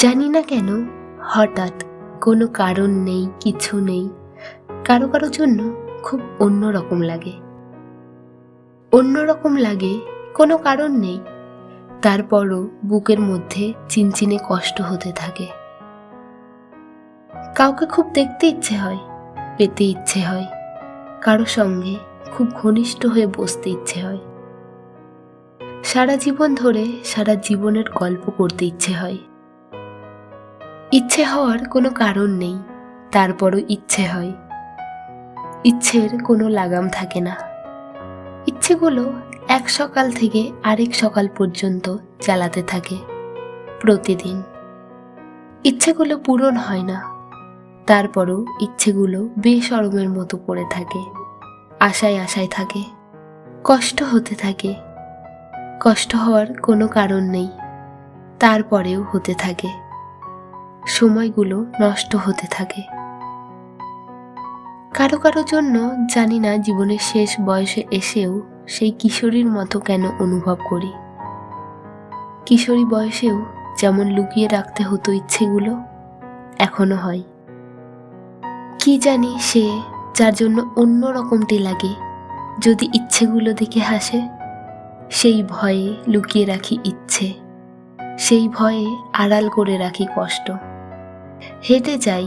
জানি না কেন হঠাৎ কোনো কারণ নেই, কিছু নেই, কারো কারো জন্য খুব অন্যরকম লাগে। অন্যরকম লাগে, কোনো কারণ নেই, তারপরও বুকের মধ্যে চিনচিনে কষ্ট হতে থাকে। কাউকে খুব দেখতে ইচ্ছে হয়, পেতে ইচ্ছে হয়, কারো সঙ্গে খুব ঘনিষ্ঠ হয়ে বসতে ইচ্ছে হয়। সারা জীবন ধরে সারা জীবনের গল্প করতে ইচ্ছে হয়। ইচ্ছে হওয়ার কোনো কারণ নেই, তারপরও ইচ্ছে হয়। ইচ্ছের কোনো লাগাম থাকে না। ইচ্ছেগুলো এক সকাল থেকে আরেক সকাল পর্যন্ত চালাতে থাকে প্রতিদিন। ইচ্ছেগুলো পূরণ হয় না, তারপরও ইচ্ছেগুলো বেশরমের মতো পড়ে থাকে, আশায় আশায় থাকে, কষ্ট হতে থাকে। কষ্ট হওয়ার কোনো কারণ নেই, তারপরেও হতে থাকে। সময়গুলো নষ্ট হতে থাকে। কারো কারো জন্য জানি না জীবনের শেষ বয়সে এসেও সেই কিশোরীর মতো কেন অনুভব করি। কিশোরী বয়সেও যেমন লুকিয়ে রাখতে হতো ইচ্ছেগুলো, এখনো হয়। কি জানি সে যার জন্য অন্য রকমটি লাগে যদি ইচ্ছেগুলো দেখে হাসে। সেই ভয়ে লুকিয়ে রাখি ইচ্ছে, সেই ভয়ে আড়াল করে রাখি কষ্ট। হেঁটে যাই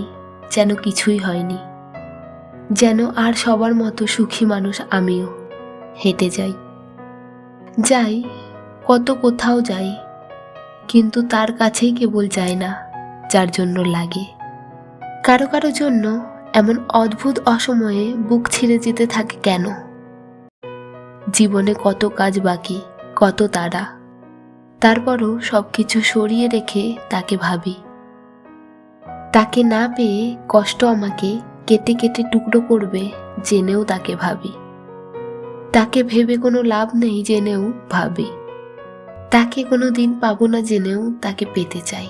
যেন কিছুই হয়নি, যেন আর সবার মতো সুখী মানুষ আমিও। হেঁটে যাই, যাই, কত কোথাও যাই, কিন্তু তার কাছেই কেবল যায় না যার জন্য লাগে। কারো কারো জন্য এমন অদ্ভুত অসময়ে বুক ছিঁড়ে যেতে থাকে কেন? জীবনে কত কাজ বাকি, কত তাড়া, তারপরও সবকিছু সরিয়ে রেখে তাকে ভাবি। তাকে না পেয়ে কষ্ট আমাকে কেটে কেটে টুকরো করবে জেনেও তাকে ভাবি। তাকে ভেবে কোনো লাভ নেই জেনেও ভাবি। তাকে কোনো দিন পাবো না জেনেও তাকে পেতে চাই।